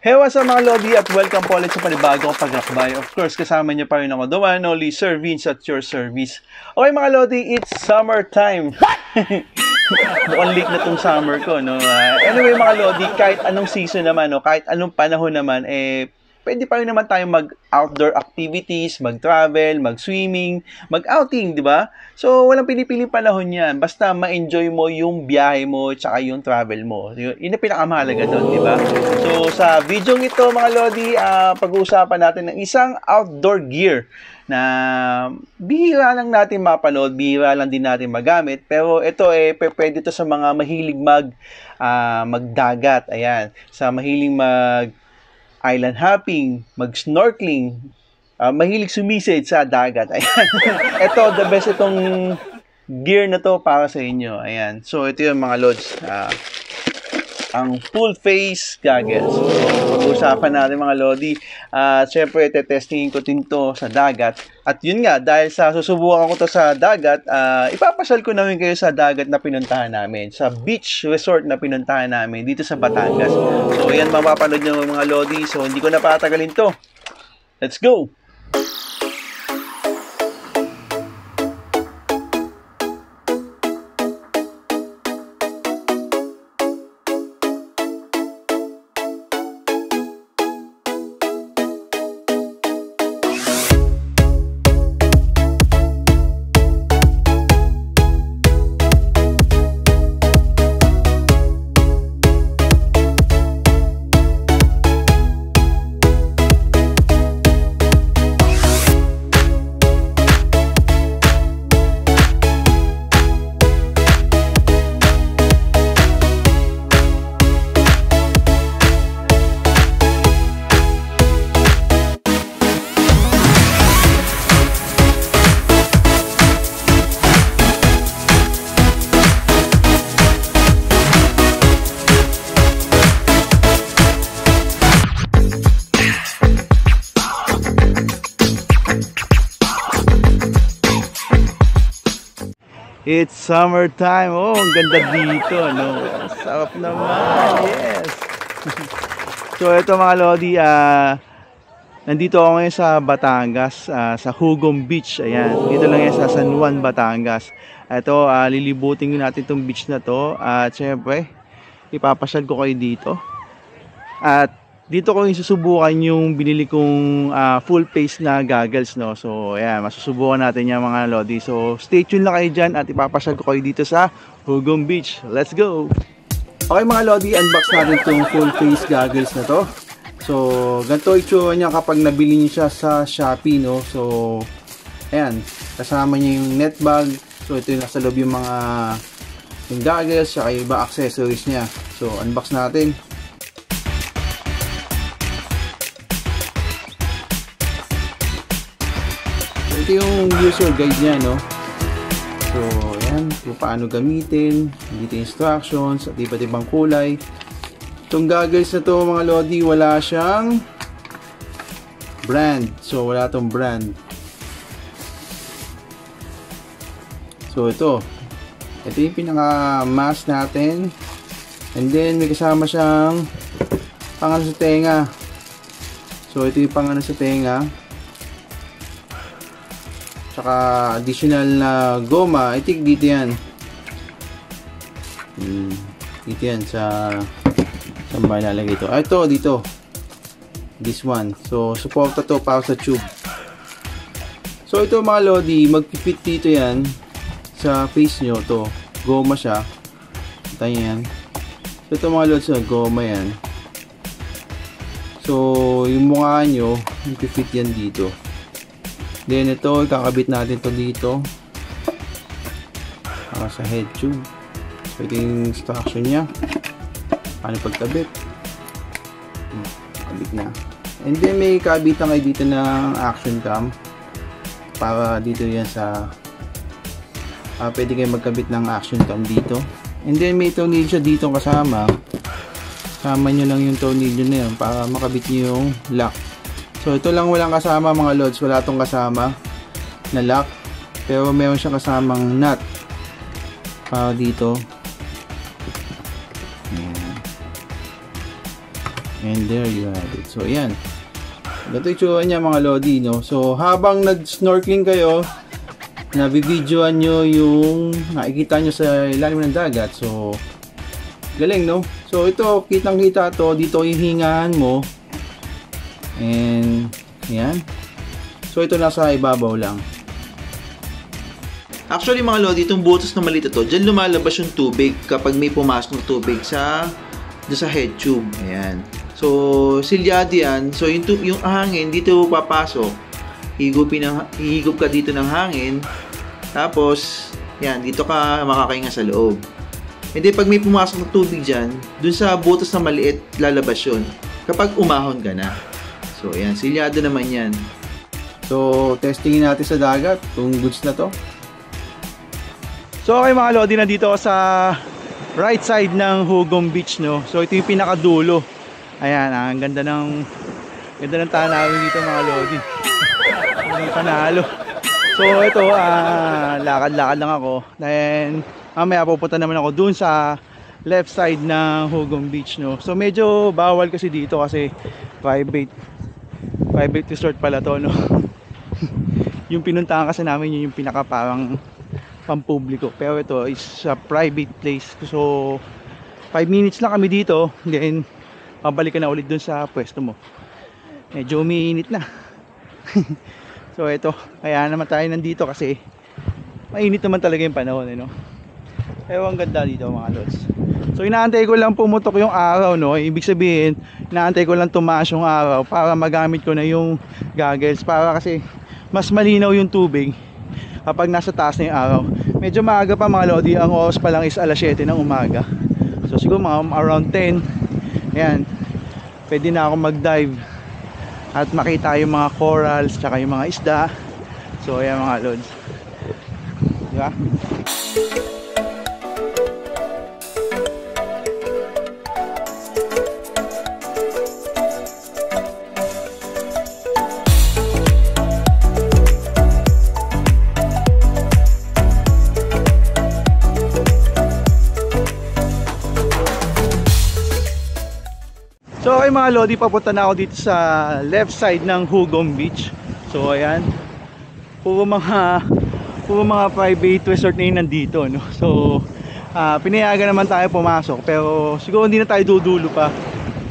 Hey, what's up mga Lodi at welcome po ulit sa panibagong pagrakbay. Of course, kasama niyo pa rin ako, the one and only Sir Vince at your service. Okay mga Lodi, it's summertime. Mukhang leak na tong summer ko, no? Anyway mga Lodi, kahit anong season naman, no? Kahit anong panahon naman, pwede pa rin naman tayo mag-outdoor activities, mag-travel, mag-swimming, mag-outing, di ba? So, walang pinipiling panahon yan. Basta ma-enjoy mo yung biyahe mo tsaka yung travel mo. Yun ang pinakamahalaga doon, di ba? So, sa video ito, mga Lodi, pag-uusapan natin ng isang outdoor gear na bihira lang natin mapanood, bihira lang din natin magamit. Pero ito, pwede ito sa mga mahilig magdagat. Ayan, sa mahilig island hopping, mag-snorkeling, mahilig sumisid sa dagat. Ayan. Ito, the best itong gear na to para sa inyo. Ayan. So, ito yung mga lods. Ang full face goggles. So, pag-usapan natin mga Lodi. Siyempre, testingin ko din to sa dagat. At yun nga, dahil sa susubukan ko to sa dagat, ipapasyal ko na rin kayo sa dagat na pinuntahan namin. Sa beach resort na pinuntahan namin dito sa Batangas. So, yan mapapanood nyo mga Lodi. So, hindi ko na patagalin to. Let's go! It's summertime. Oh, ang ganda dito, no? Sarap naman. Yes. So, ito mga Lodi, nandito ako ngayon sa Batangas, sa Hugong Beach. Ayan. Dito lang yan sa San Juan, Batangas. Ito, lilibutin natin itong beach na to. At syempre, ipapasyal ko kayo dito. At dito ko yung susubukan yung binili kong full face na goggles, no? So, ayan, masusubukan natin yan mga Lodi. So, stay tuned lang kayo dyan at ipapasyal ko kayo dito sa Hugong Beach. Let's go! Okay mga Lodi, unbox natin itong full face goggles na to. So, ganito itsura niya kapag nabili niyo siya sa Shopee, no? So, ayan, kasama niya yung net bag. So, ito yung nasa loob yung mga goggles, saka yung iba accessories niya. So, unbox natin. Ito yung user guide niya, no? So, ayan, kung paano gamitin, dito instructions, at iba't ibang kulay. Itong goggles na to mga Lodi, wala siyang brand. So, wala tong brand. So, ito yung pinaka-mask natin. And then, may kasama siyang pangano sa tenga. So, ito yung pangano sa tenga. Tsaka additional na goma, I think dito yan. Dito yan sa saan ba ilalagay ito? Ito dito. This one. So suporta to para sa tube. So ito mga Lodi, mag-fit dito yan sa face nyo to. Goma siya. Tayo yan. So ito mga Lodi, goma yan. So yung mukha nyo, mag-fit yan dito. Then ito, kakabit natin to dito sa head tube. So ito yung instruction nya paano pagkabit. Kabit na. And then may kabitan kayo dito ng action cam para dito yan sa pwede kayo magkabit ng action cam dito. And then may tornilyo dito kasama. Sama nyo lang yung tornilyo na yun para makabit nyo yung lock. So ito lang walang kasama mga Lods, wala tong kasama na lock, pero meron siyang kasamang nut para dito. And there you have it. So, ayan. Ito yung tsura niya mga lodi, no? So, habang nag-snorkeling kayo, nabibidyoan nyo yung nakikita nyo sa ilalim ng dagat. So, galing, no? So, ito, kitang-kita to. Dito yung hingahan mo. And, ayan. So, ito nasa ibabaw lang. Actually, mga lodi, itong butas na maliit ito, dyan lumalabas yung tubig kapag may pumasok ng tubig sa head tube. Ayan. So, silyado yan. So, yung hangin, dito papasok. Hihigop ka dito ng hangin. Tapos, yan, dito ka makakahinga sa loob. And then, pag may pumasok ng tubig dyan, dun sa butas na maliit, lalabas yun. Kapag umahon ka na. So, yan, silyado naman yan. So, testingin natin sa dagat kung goods na to. So, okay mga lodi, nandito ako sa right side ng Hugong Beach, no? So, ito yung pinakadulo. Ayan, ang ganda ng tanawin dito mga lodi. Ang panalo. So, ito, lakad-lakad lang ako. Then, mamaya pupunta naman ako dun sa left side ng Hugong Beach, no? So, medyo bawal kasi dito kasi private resort pala to, no? Yung pinuntahan kasi namin yung pinaka parang pampubliko, pero ito is a private place. So 5 minutes lang kami dito, then pabalik ka na ulit dun sa pwesto mo. Medyo umiinit na. So ito, kaya naman tayo nandito kasi mainit naman talaga yung panahon, no? Pero ang ganda dito mga lods. So inaantay ko lang pumutok yung araw, no? Ibig sabihin, inaantay ko lang tumaas yung araw para magamit ko na yung goggles, para kasi mas malinaw yung tubig kapag nasa taas na yung araw. Medyo maaga pa mga lodi, ang oras pa lang is alas 7 ng umaga. So siguro mga around 10, ayan, pwede na ako mag-dive at makita yung mga corals tsaka yung mga isda. So ayan mga lods, diba? So okay mga lodi, papunta na ako dito sa left side ng Hugong Beach. So ayan, puro mga private resort na yun nandito, no? So pinayagan naman tayo pumasok, pero siguro hindi na tayo dudulo pa.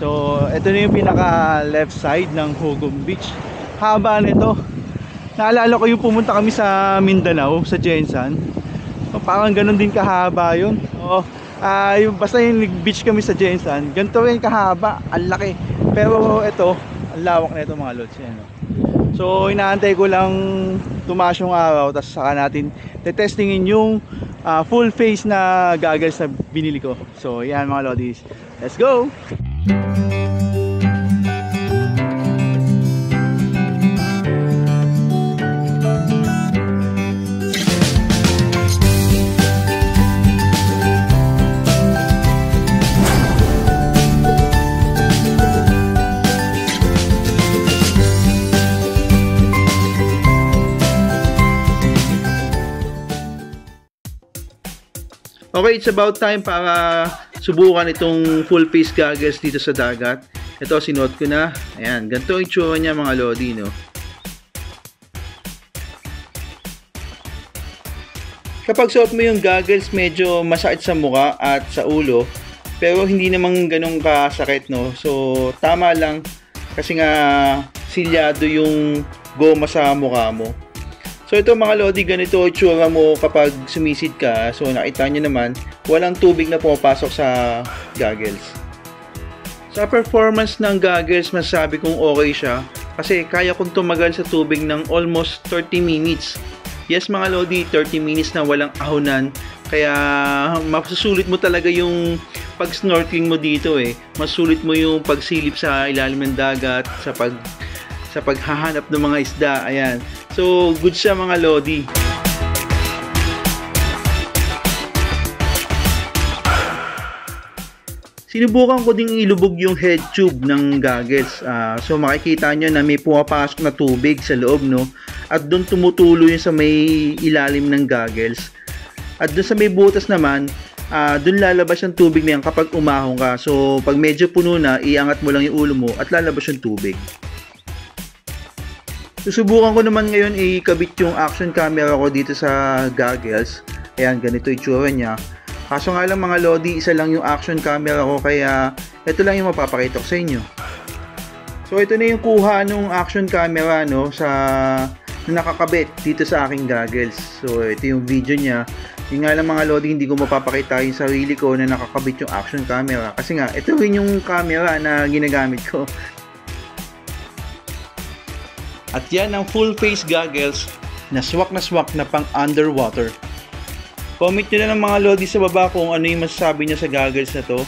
So ito na yung pinaka left side ng Hugong Beach. Haba nito. Naalala ko yung pumunta kami sa Mindanao, sa Jensan. So, parang ganun din kahaba yun. Oo. Basta yung beach kami sa Jensan, ganito rin kahaba, ang laki. Pero ito, ang lawak na ito mga lods, yan, no? So inaantay ko lang tumaas yung araw, tapos saka natin testingin yung full face na goggles na binili ko. So yan mga lodis, let's go! Okay, it's about time para subukan itong full face goggles dito sa dagat. Ito, sinuot ko na. Ayan, ganito yung itsura niya mga lodi, no? Kapag suot mo yung goggles, medyo masakit sa mukha at sa ulo. Pero hindi namang ganun kasakit, no? So, tama lang. Kasi nga, silyado yung goma sa mukha mo. So ito mga lodi, ganito itsura mo kapag sumisid ka. So nakita nyo naman, walang tubig na pumapasok sa goggles. Sa performance ng goggles, masasabi kong okay siya. Kasi kaya kong tumagal sa tubig ng almost 30 minutes. Yes mga lodi, 30 minutes na walang ahonan. Kaya masusulit mo talaga yung pag-snorkeling mo dito eh. Masusulit mo yung pagsilip sa ilalim ng dagat, sa paghahanap ng mga isda. Ayan. So, good siya mga lodi. Sinubukan ko ding ilubog yung head tube ng goggles. So, makikita nyo na may pumapasok na tubig sa loob, no? At doon tumutulo yun sa may ilalim ng goggles. At doon sa may butas naman, dun lalabas yung tubig na yan kapag umahon ka. So, pag medyo puno na, iangat mo lang yung ulo mo at lalabas yung tubig. Susubukan ko naman ngayon ikabit yung action camera ko dito sa goggles. Ayan, ganito yung itsura niya. Kaso nga lang mga lodi, isa lang yung action camera ko, kaya ito lang yung mapapakita ko sa inyo. So ito na yung kuha nung action camera no, na nakakabit dito sa aking goggles. So ito yung video niya. Yung nga lang mga lodi, hindi ko mapapakita yung sarili ko na nakakabit yung action camera. Kasi nga, ito rin yung camera na ginagamit ko. At yan ang full face goggles na swak na pang underwater. Comment nyo na ng mga lodi sa baba kung ano yung masasabi nyo sa goggles na to.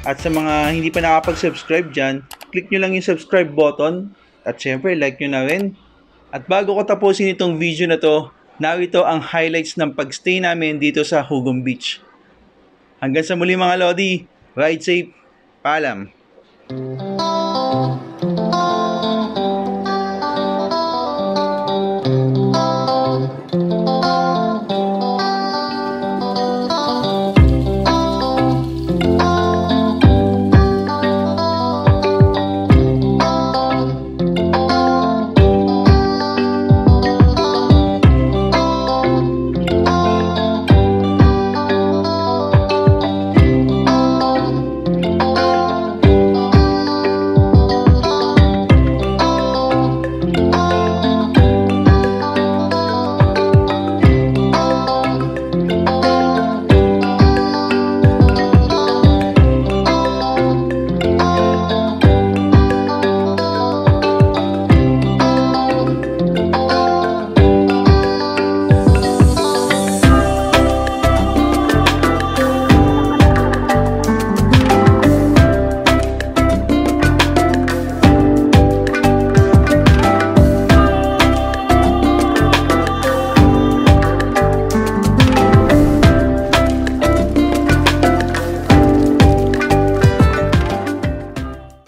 At sa mga hindi pa nakapag-subscribe dyan, click nyo lang yung subscribe button. At syempre, like nyo na rin. At bago ko tapusin itong video na to, narito ang highlights ng pagstay namin dito sa Hugong Beach. Hanggang sa muli mga lodi, ride safe, paalam!